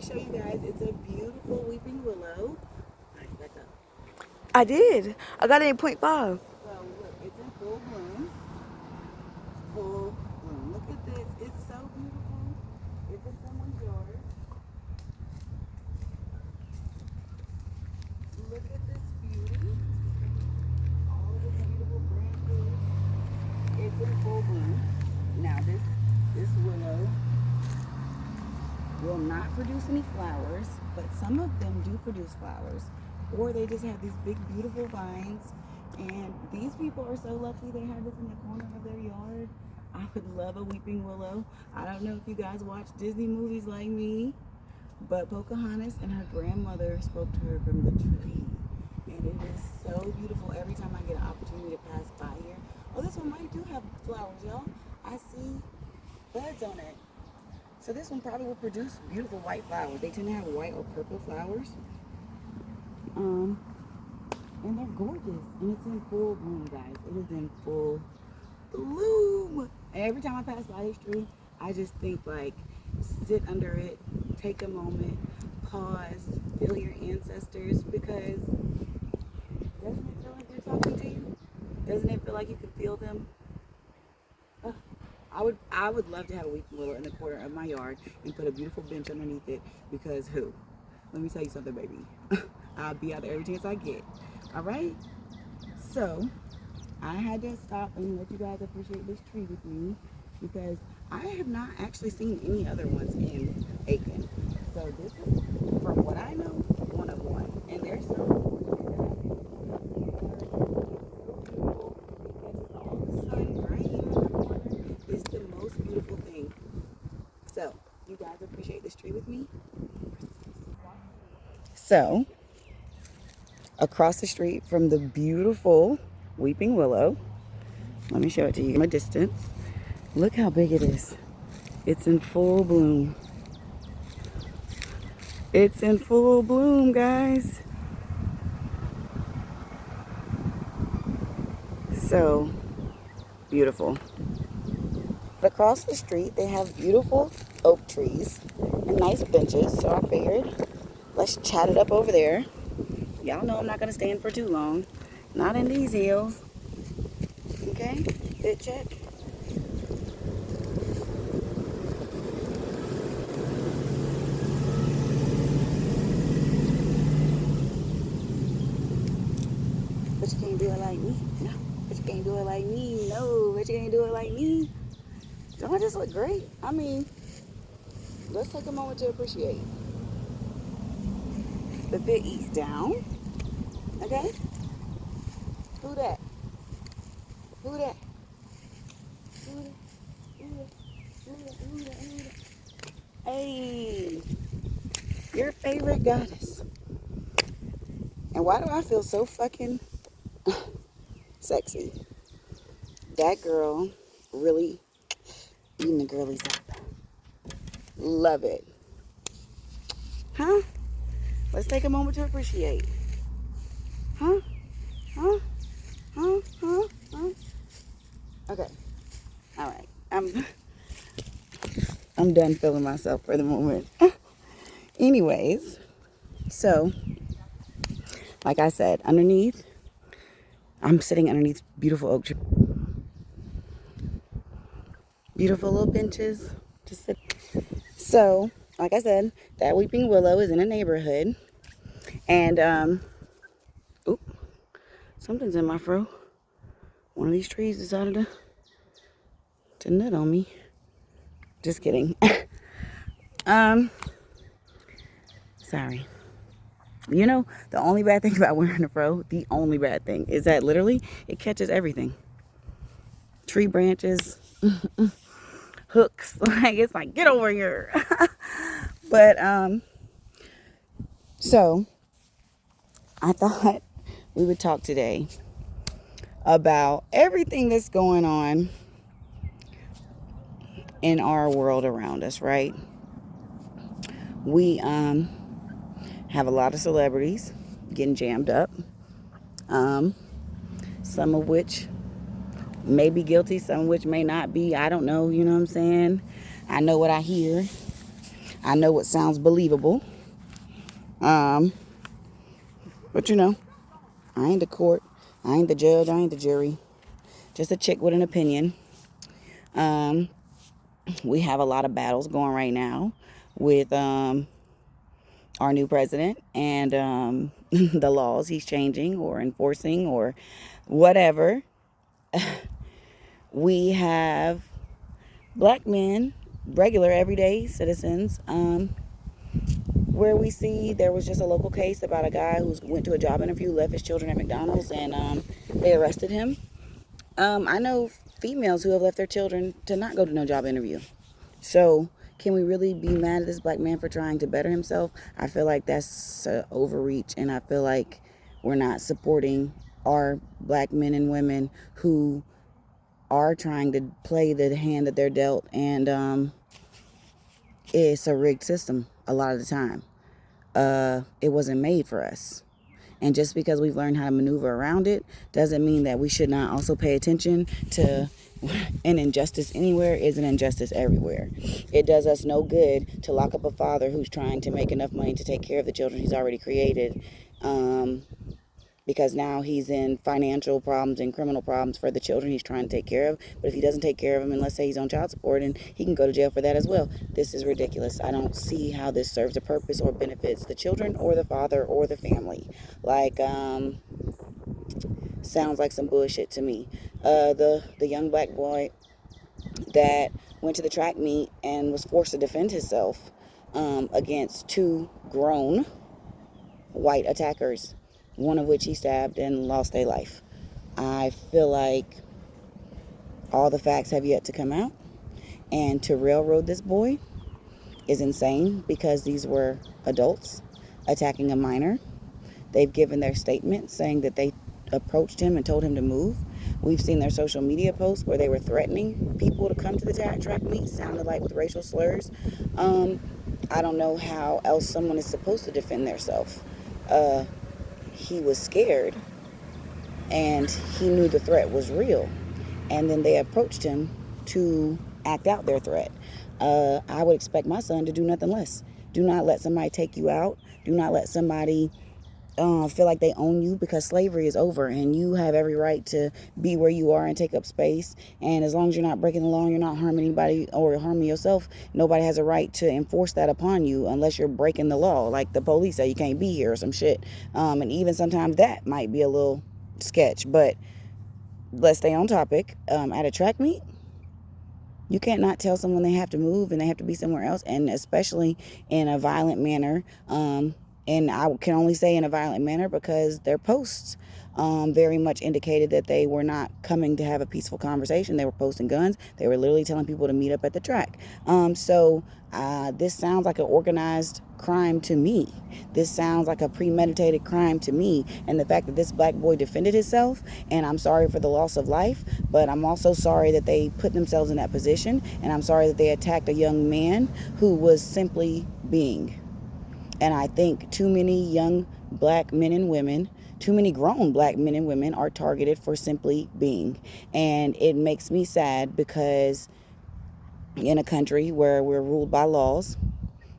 show you guys. It's a beautiful weeping willow. Alright, back up. I did. I got it in 0.5. So look, it's in full bloom. Full bloom. Look at this. It's so beautiful. It's in someone's yard. Look at this beauty. All of the beautiful branches. It's in full bloom. Now this willow will not produce any flowers, but some of them do produce flowers, or they just have these big beautiful vines. And these people are so lucky they have this in the corner of their yard. I would love a weeping willow. I don't know if you guys watch Disney movies like me, but Pocahontas and her grandmother spoke to her from the tree, and it is so beautiful. Every time I get an opportunity to pass by here. Oh, this one might do have flowers, y'all. I see buds on it. So this one probably will produce beautiful white flowers. They tend to have white or purple flowers. And they're gorgeous. And it's in full bloom, guys. It is in full bloom. And every time I pass by this tree, I just think like, sit under it, take a moment, pause, feel your ancestors, because doesn't it feel like they're talking to you? Doesn't it feel like you can feel them? I would love to have a weeping willow in the corner of my yard and put a beautiful bench underneath it, because let me tell you something, baby. I'll be out there every chance I get. All right? So, I had to stop and let you guys appreciate this tree with me, because I have not actually seen any other ones in Aiken. So this is, from what I know, one of one. And they're so gorgeous. It's the most beautiful thing. So, you guys appreciate this tree with me? So, across the street from the beautiful weeping willow, let me show it to you from a distance. Look how big it is. It's in full bloom. It's in full bloom, guys. So beautiful. Across the street, they have beautiful oak trees and nice benches. So I figured, let's chat it up over there. Y'all know I'm not gonna stand for too long. Not in these hills. Okay, fit check. But you can't do it like me. No. But you can't do it like me. No. But you can't do it like me. Don't I just look great? I mean, let's take a moment to appreciate. The fit eats down. Okay? Who that? Who that? Who that? Who that? Who that? Who that? Who that? Hey, your favorite goddess. And why do I feel so fucking sexy? That girl really eating the girlies up. Love it. Huh? Let's take a moment to appreciate. Huh? Huh? Huh? Huh? Huh? Okay. All right. I'm done feeling myself for the moment. Anyways, so like I said, I'm sitting underneath beautiful oak trees. Beautiful little benches to sit. So, like I said, that weeping willow is in a neighborhood. And, oop, something's in my fro. One of these trees decided to nut on me. Just kidding. Sorry. You know, the only bad thing about wearing a fro, the only bad thing, is that literally it catches everything. Tree branches, hooks, like it's like, get over here. But, so I thought we would talk today about everything that's going on in our world around us, right? We have a lot of celebrities getting jammed up, some of which may be guilty, some of which may not be. I don't know, you know what I'm saying? I know what I hear. I know it sounds believable. But I ain't the court. I ain't the judge. I ain't the jury. Just a chick with an opinion. We have a lot of battles going right now with our new president and the laws he's changing or enforcing or whatever. We have black men, regular everyday citizens, where we see there was just a local case about a guy who went to a job interview, left his children at McDonald's, and they arrested him. I know females who have left their children to not go to no job interview. So can we really be mad at this black man for trying to better himself? I feel like that's an overreach, and I feel like we're not supporting our black men and women who are trying to play the hand that they're dealt, and it's a rigged system a lot of the time. It wasn't made for us. And just because we've learned how to maneuver around it doesn't mean that we should not also pay attention to an injustice anywhere is an injustice everywhere. It does us no good to lock up a father who's trying to make enough money to take care of the children he's already created, because now he's in financial problems and criminal problems for the children he's trying to take care of. But if he doesn't take care of them, and let's say he's on child support, and he can go to jail for that as well. This is ridiculous. I don't see how this serves a purpose or benefits the children or the father or the family. Sounds like some bullshit to me. The young black boy that went to the track meet and was forced to defend himself against two grown white attackers, one of which he stabbed and lost their life. I feel like all the facts have yet to come out, and to railroad this boy is insane because these were adults attacking a minor. They've given their statement saying that they approached him and told him to move. We've seen their social media posts where they were threatening people to come to the track meet, sounded like with racial slurs. I don't know how else someone is supposed to defend themselves. He was scared, and he knew the threat was real. And then they approached him to act out their threat. I would expect my son to do nothing less. Do not let somebody take you out. Do not let somebody feel like they own you, because slavery is over and you have every right to be where you are and take up space. And as long as you're not breaking the law and you're not harming anybody or harming yourself, nobody has a right to enforce that upon you unless you're breaking the law, like the police say you can't be here or some shit. And even sometimes that might be a little sketch, but let's stay on topic. At a track meet, you can't not tell someone they have to move and they have to be somewhere else, and especially in a violent manner. And I can only say in a violent manner because their posts very much indicated that they were not coming to have a peaceful conversation. They were posting guns. They were literally telling people to meet up at the track. So this sounds like an organized crime to me. This sounds like a premeditated crime to me. And the fact that this black boy defended himself, and I'm sorry for the loss of life, but I'm also sorry that they put themselves in that position, and I'm sorry that they attacked a young man who was simply being. And I think too many young black men and women, too many grown black men and women are targeted for simply being. And it makes me sad because in a country where we're ruled by laws,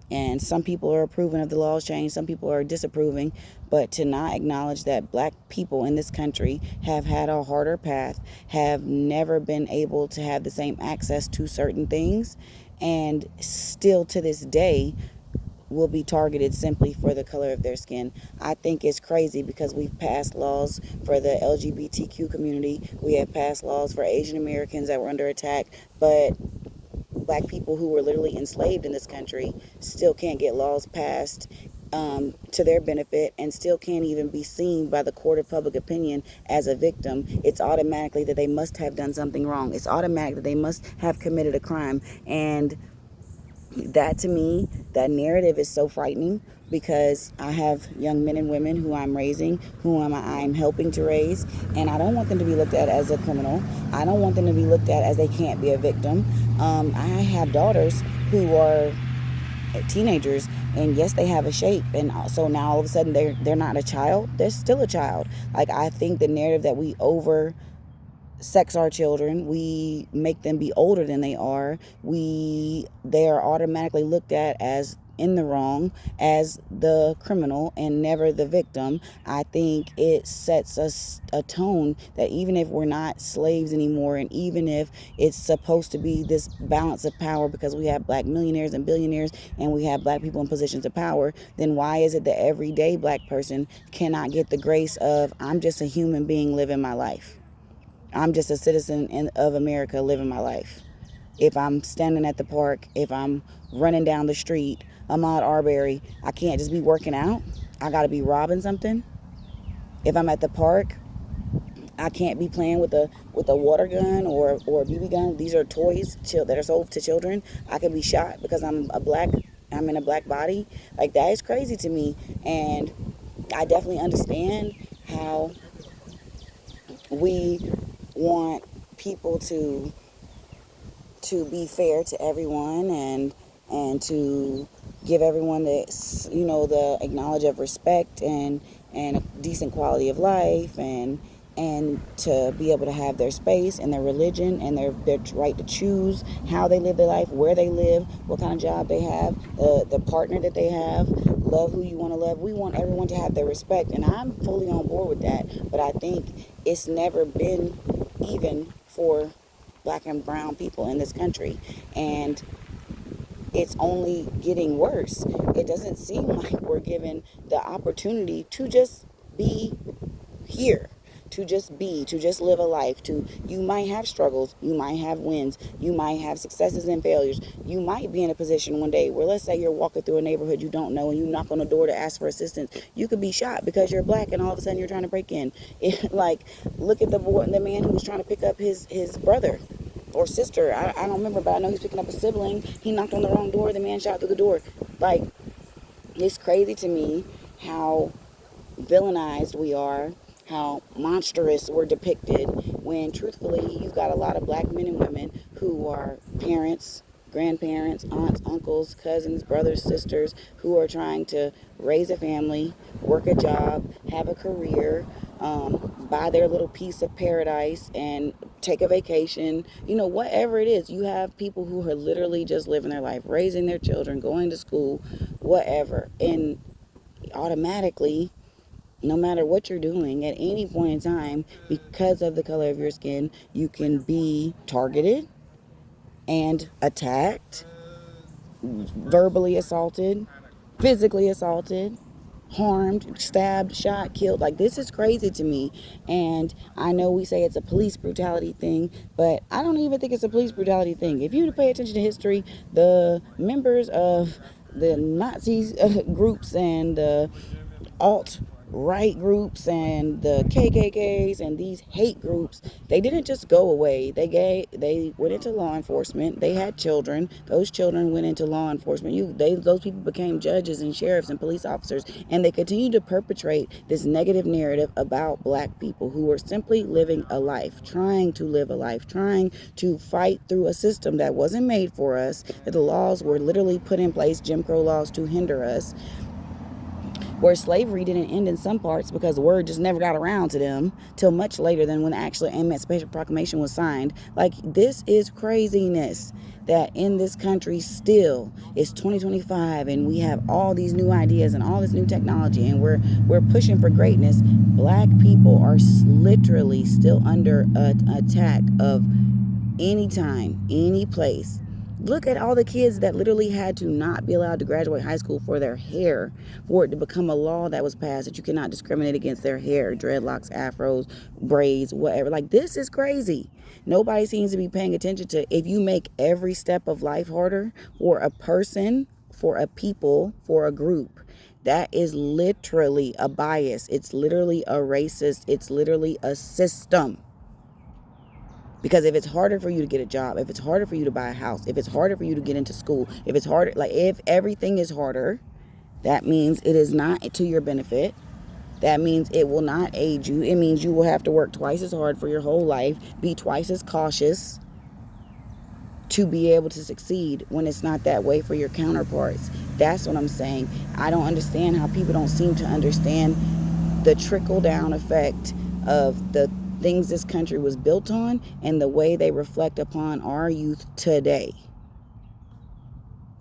and some people are approving of the laws change, some people are disapproving, but to not acknowledge that black people in this country have had a harder path, have never been able to have the same access to certain things, and still to this day will be targeted simply for the color of their skin. I think it's crazy because we've passed laws for the LGBTQ community. We have passed laws for Asian Americans that were under attack, but black people who were literally enslaved in this country still can't get laws passed to their benefit, and still can't even be seen by the court of public opinion as a victim. It's automatically that they must have done something wrong. It's automatic that they must have committed a crime. And that, to me, that narrative is so frightening, because I have young men and women who I'm raising, who I'm helping to raise, and I don't want them to be looked at as a criminal. I don't want them to be looked at as they can't be a victim. I have daughters who are teenagers, and yes, they have a shape, and so now all of a sudden they're not a child. They're still a child. Like, I think the narrative that we sex our children. We make them be older than they are. They are automatically looked at as in the wrong, as the criminal and never the victim. I think it sets us a tone that even if we're not slaves anymore, and even if it's supposed to be this balance of power because we have black millionaires and billionaires and we have black people in positions of power, then why is it the everyday black person cannot get the grace of, I'm just a human being living my life? I'm just a citizen of America living my life. If I'm standing at the park, if I'm running down the street, Ahmaud Arbery, I can't just be working out. I got to be robbing something. If I'm at the park, I can't be playing with a water gun or a BB gun. These are toys that are sold to children. I could be shot because I'm in a black body. Like, that is crazy to me. And I definitely understand how we want people to be fair to everyone, and to give everyone the acknowledge of respect and a decent quality of life, and to be able to have their space and their religion and their right to choose how they live their life, where they live, what kind of job they have, the partner that they have. Love who you want to love. We want everyone to have their respect, and I'm fully on board with that. But I think it's never been even for black and brown people in this country, and it's only getting worse. It doesn't seem like we're given the opportunity to just be here, to just live a life. You might have struggles, you might have wins, you might have successes and failures. You might be in a position one day where, let's say you're walking through a neighborhood you don't know and you knock on a door to ask for assistance. You could be shot because you're black, and all of a sudden you're trying to break in. Look at the man who was trying to pick up his brother or sister. I don't remember, but I know he's picking up a sibling. He knocked on the wrong door. The man shot through the door. Like, it's crazy to me how villainized we are, how monstrous we're depicted, when truthfully you've got a lot of black men and women who are parents, grandparents, aunts, uncles, cousins, brothers, sisters, who are trying to raise a family, work a job, have a career, buy their little piece of paradise and take a vacation, whatever it is. You have people who are literally just living their life, raising their children, going to school, whatever, and automatically, no matter what you're doing at any point in time, because of the color of your skin, you can be targeted and attacked, verbally assaulted, physically assaulted, harmed, stabbed, shot, killed. Like, this is crazy to me. And I know we say it's a police brutality thing, but I don't even think it's a police brutality thing. If you pay attention to history, the members of the Nazi groups and the alt-right groups and the KKKs and these hate groups, they didn't just go away. They went into law enforcement. They had children. Those children went into law enforcement. Those people became judges and sheriffs and police officers, and they continue to perpetrate this negative narrative about black people who are simply living a life, trying to live a life, trying to fight through a system that wasn't made for us, that the laws were literally put in place, Jim Crow laws, to hinder us, where slavery didn't end in some parts because the word just never got around to them till much later than when the actual Emancipation Proclamation was signed. Like, this is craziness that in this country still, it's 2025 and we have all these new ideas and all this new technology, and we're pushing for greatness. Black people are literally still under attack of any time, any place. Look at all the kids that literally had to not be allowed to graduate high school for their hair, for it to become a law that was passed that you cannot discriminate against their hair, dreadlocks, afros, braids, whatever. Like, this is crazy. Nobody seems to be paying attention to, if you make every step of life harder for a person, for a people, for a group, that is literally a bias. It's literally a racist. It's literally a system. Because if it's harder for you to get a job, if it's harder for you to buy a house, if it's harder for you to get into school, if it's harder, like, if everything is harder, that means it is not to your benefit. That means it will not aid you. It means you will have to work twice as hard for your whole life, be twice as cautious to be able to succeed when it's not that way for your counterparts. That's what I'm saying. I don't understand how people don't seem to understand the trickle down effect of the things this country was built on and the way they reflect upon our youth today.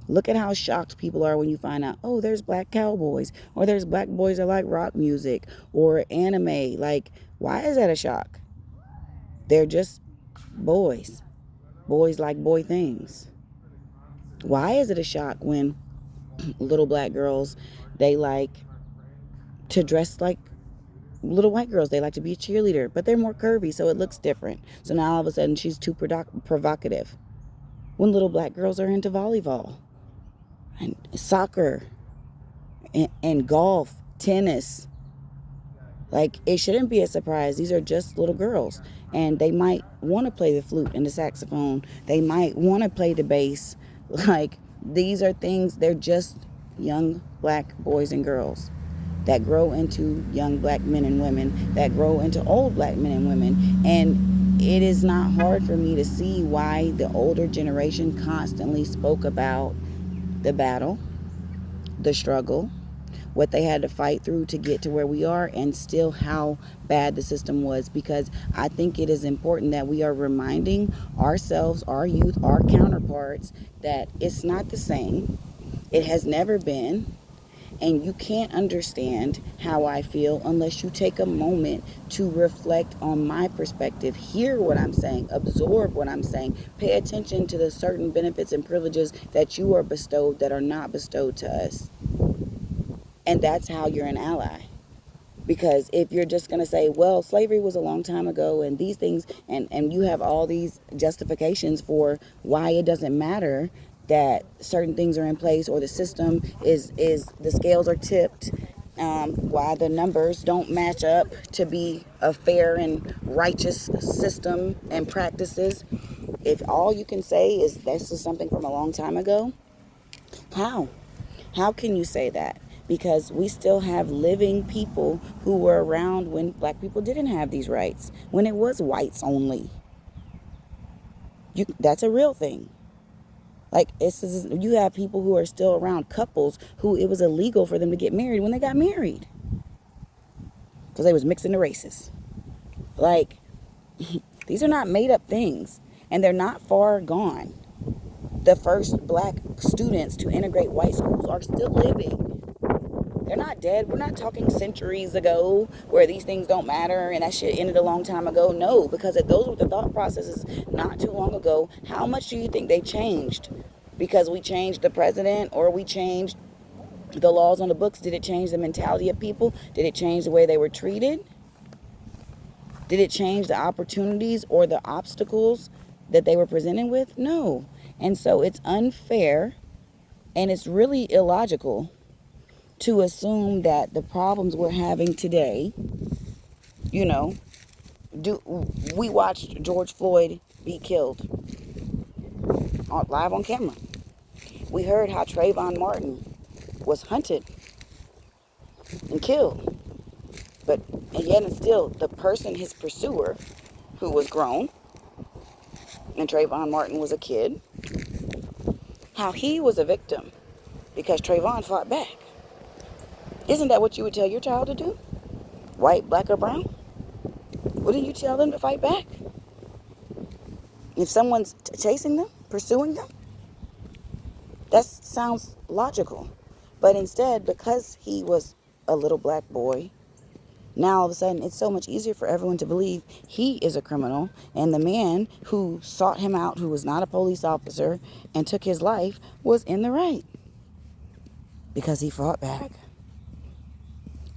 Look at how shocked people are when you find out, oh, there's black cowboys, or there's black boys that like rock music or anime. Like, why is that a shock? They're just boys. Boys like boy things. Why is it a shock when little black girls, they like to dress like little white girls? They like to be a cheerleader, but they're more curvy, so it looks different. So now all of a sudden she's too provocative. When little black girls are into volleyball and soccer and golf, tennis, like, it shouldn't be a surprise. These are just little girls, and they might want to play the flute and the saxophone. They might want to play the bass. Like, these are things, they're just young black boys and girls that grow into young black men and women, that grow into old black men and women. And it is not hard for me to see why the older generation constantly spoke about the battle, the struggle, what they had to fight through to get to where we are, and still how bad the system was. Because I think it is important that we are reminding ourselves, our youth, our counterparts, that it's not the same. It has never been. And you can't understand how I feel unless you take a moment to reflect on my perspective, hear what I'm saying, absorb what I'm saying, pay attention to the certain benefits and privileges that you are bestowed that are not bestowed to us. And that's how you're an ally. Because if you're just going to say, well, slavery was a long time ago and these things, and you have all these justifications for why it doesn't matter that certain things are in place, or the system is the scales are tipped, why the numbers don't match up to be a fair and righteous system and practices. If all you can say is this is something from a long time ago, how can you say that? Because we still have living people who were around when black people didn't have these rights, when it was whites only. That's a real thing. Like, you have people who are still around, couples who it was illegal for them to get married when they got married because they was mixing the races. Like, these are not made up things, and they're not far gone. The first black students to integrate white schools are still living. They're not dead. We're not talking centuries ago where these things don't matter and that shit ended a long time ago. No, because if those were the thought processes not too long ago, how much do you think they changed? Because we changed the president, or we changed the laws on the books? Did it change the mentality of people? Did it change the way they were treated? Did it change the opportunities or the obstacles that they were presented with? No. And so it's unfair, and it's really illogical to assume that the problems we're having today, we watched George Floyd be killed live on camera. We heard how Trayvon Martin was hunted and killed. And yet and still, the person, his pursuer, who was grown, and Trayvon Martin was a kid, how he was a victim because Trayvon fought back. Isn't that what you would tell your child to do? White, black, or brown? Wouldn't you tell them to fight back? If someone's chasing them, pursuing them? That sounds logical. But instead, because he was a little black boy, now all of a sudden it's so much easier for everyone to believe he is a criminal, and the man who sought him out, who was not a police officer and took his life, was in the right because he fought back.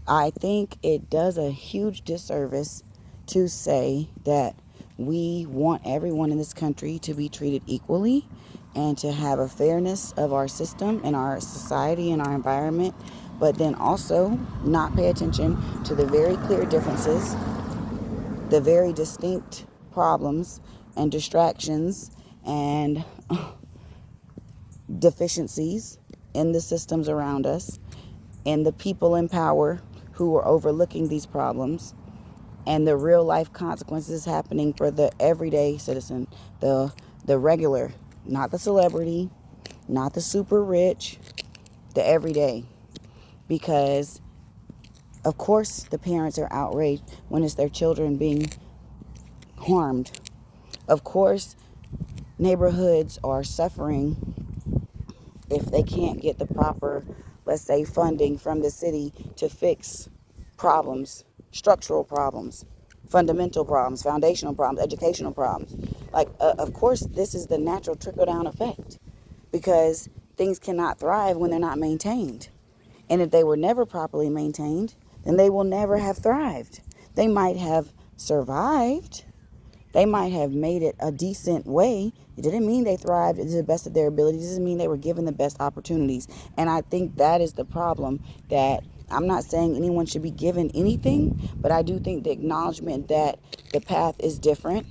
I think it does a huge disservice to say that we want everyone in this country to be treated equally and to have a fairness of our system and our society and our environment, but then also not pay attention to the very clear differences, the very distinct problems and distractions and deficiencies in the systems around us, and the people in power who are overlooking these problems, and the real life consequences happening for the everyday citizen, the regular, not the celebrity, not the super rich, the everyday. Because of course the parents are outraged when it's their children being harmed. Of course, neighborhoods are suffering if they can't get the proper, let's say, funding from the city to fix problems, structural problems, fundamental problems, foundational problems, educational problems. Like, of course, this is the natural trickle-down effect, because things cannot thrive when they're not maintained. And if they were never properly maintained, then they will never have thrived. They might have survived. They might have made it a decent way. It didn't mean they thrived to the best of their abilities. It doesn't mean they were given the best opportunities. And I think that is the problem, that I'm not saying anyone should be given anything, but I do think the acknowledgement that the path is different,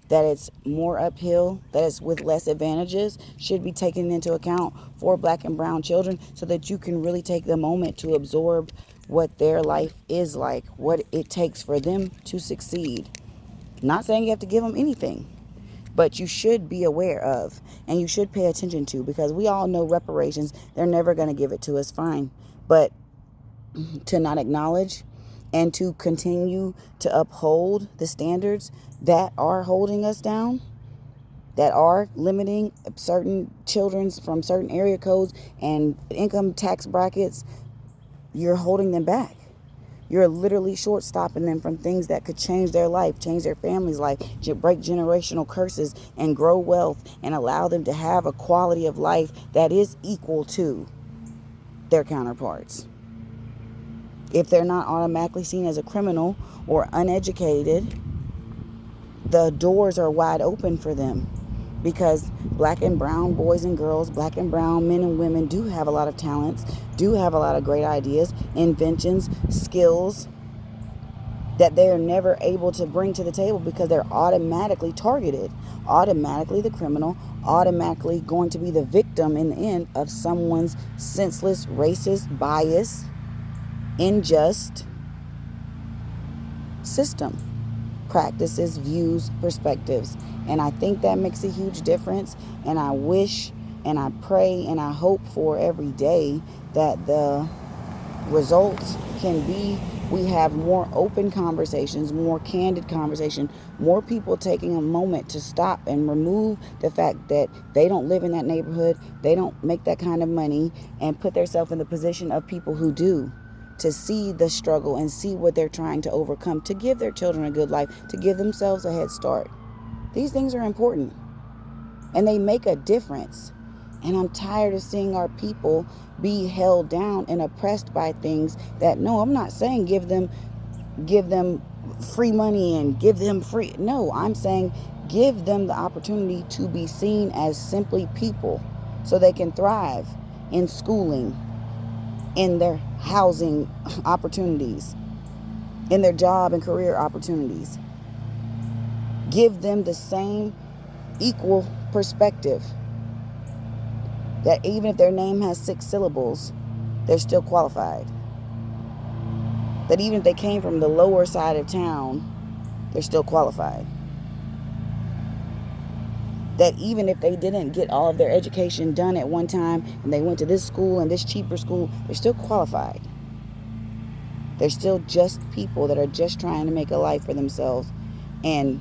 that it's more uphill, that it's with less advantages, should be taken into account for Black and brown children, so that you can really take the moment to absorb what their life is like, what it takes for them to succeed. Not saying you have to give them anything, but you should be aware of, and you should pay attention to, because we all know reparations, they're never going to give it to us, fine. But to not acknowledge and to continue to uphold the standards that are holding us down, that are limiting certain children's from certain area codes and income tax brackets, you're holding them back. You're literally short stopping them from things that could change their life, change their family's life, break generational curses, and grow wealth, and allow them to have a quality of life that is equal to their counterparts. If they're not automatically seen as a criminal or uneducated, the doors are wide open for them, because Black and brown boys and girls, Black and brown men and women do have a lot of talents, do have a lot of great ideas, inventions, skills that they're never able to bring to the table, because they're automatically targeted, automatically the criminal, automatically going to be the victim in the end of someone's senseless, racist, biased, unjust system, practices, views, perspectives. And I think that makes a huge difference. And I wish and I pray and I hope for every day that the results can be, we have more open conversations, more candid conversation, more people taking a moment to stop and remove the fact that they don't live in that neighborhood, they don't make that kind of money, and put themselves in the position of people who do, to see the struggle and see what they're trying to overcome, to give their children a good life, to give themselves a head start. These things are important, and they make a difference. And I'm tired of seeing our people be held down and oppressed by things that, no, I'm not saying give them free money and give them free. No, I'm saying give them the opportunity to be seen as simply people, so they can thrive in schooling, in their housing opportunities, in their job and career opportunities. Give them the same equal perspective, that even if their name has 6 syllables, they're still qualified. That even if they came from the lower side of town, they're still qualified. That even if they didn't get all of their education done at one time and they went to this school and this cheaper school, they're still qualified. They're still just people that are just trying to make a life for themselves. And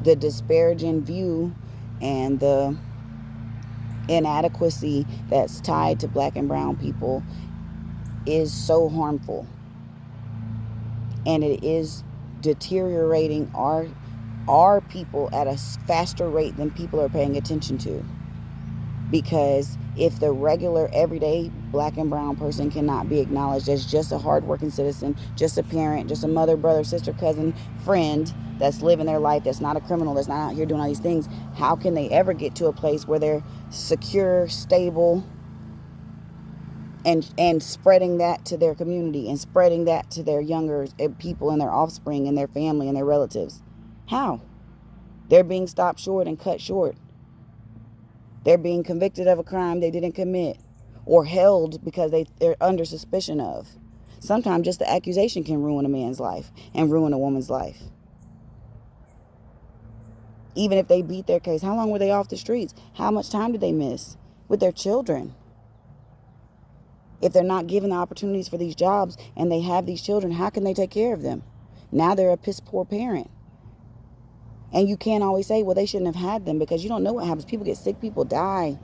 the disparaging view and the inadequacy that's tied to Black and brown people is so harmful. And it is deteriorating our people at a faster rate than people are paying attention to. Because if the regular, everyday Black and brown person cannot be acknowledged as just a hardworking citizen, just a parent, just a mother, brother, sister, cousin, friend that's living their life, that's not a criminal, that's not out here doing all these things, how can they ever get to a place where they're secure, stable, and spreading that to their community and spreading that to their younger people and their offspring and their family and their relatives? How? They're being stopped short and cut short. They're being convicted of a crime they didn't commit, or held because they're under suspicion of. Sometimes just the accusation can ruin a man's life and ruin a woman's life. Even if they beat their case, how long were they off the streets? How much time did they miss with their children? If they're not given the opportunities for these jobs and they have these children, how can they take care of them? Now they're a piss poor parent. And you can't always say, well, they shouldn't have had them, because you don't know what happens. People get sick, people die.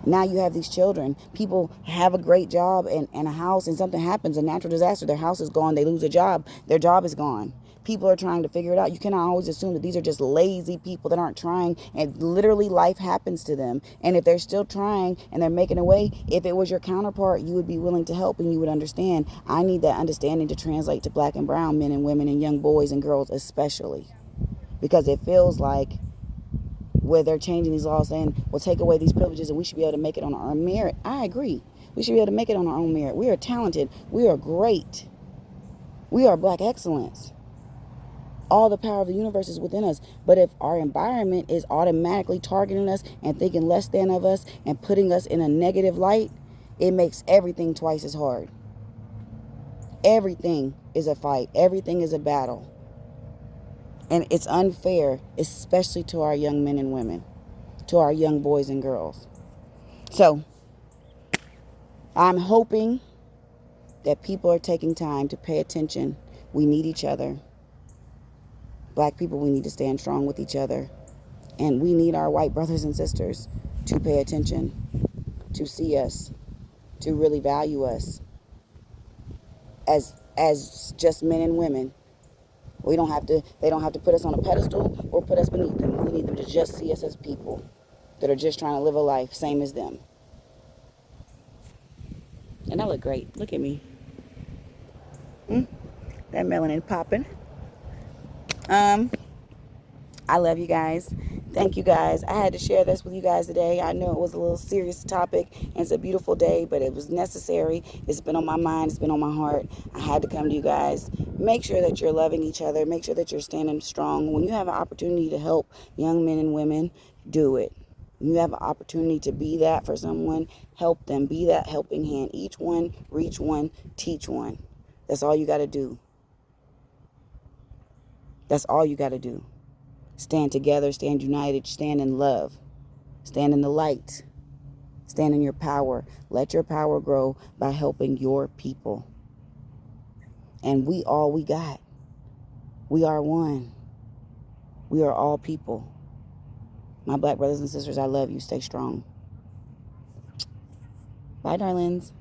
Now you have these children. People have a great job and a house, and something happens, a natural disaster. Their house is gone. They lose a job. Their job is gone. People are trying to figure it out. You cannot always assume that these are just lazy people that aren't trying, and literally life happens to them. And if they're still trying and they're making a way, if it was your counterpart, you would be willing to help and you would understand. I need that understanding to translate to black and brown men and women and young boys and girls especially, because it feels like where they're changing these laws saying, well, take away these privileges and we should be able to make it on our own merit. I agree. We should be able to make it on our own merit. We are talented. We are great. We are black excellence. All the power of the universe is within us. But if our environment is automatically targeting us and thinking less than of us and putting us in a negative light, it makes everything twice as hard. Everything is a fight. Everything is a battle. And it's unfair, especially to our young men and women, to our young boys and girls. So I'm hoping that people are taking time to pay attention. We need each other. Black people, we need to stand strong with each other. And we need our white brothers and sisters to pay attention, to see us, to really value us as just men and women. They don't have to put us on a pedestal or put us beneath them. We need them to just see us as people that are just trying to live a life same as them. And I look great. Look at me. That melanin popping. I love you guys. Thank you guys. I had to share this with you guys today. I know it was a little serious topic and it's a beautiful day, but it was necessary. It's been on my mind. It's been on my heart. I had to come to you guys. Make sure that you're loving each other. Make sure that you're standing strong. When you have an opportunity to help young men and women, do it. When you have an opportunity to be that for someone, help them. Be that helping hand. Each one, reach one, teach one. That's all you got to do. That's all you got to do. Stand together, stand united, stand in love, stand in the light, stand in your power. Let your power grow by helping your people. And we all we got. We are one. We are all people. My black brothers and sisters, I love you. Stay strong. Bye, darlings.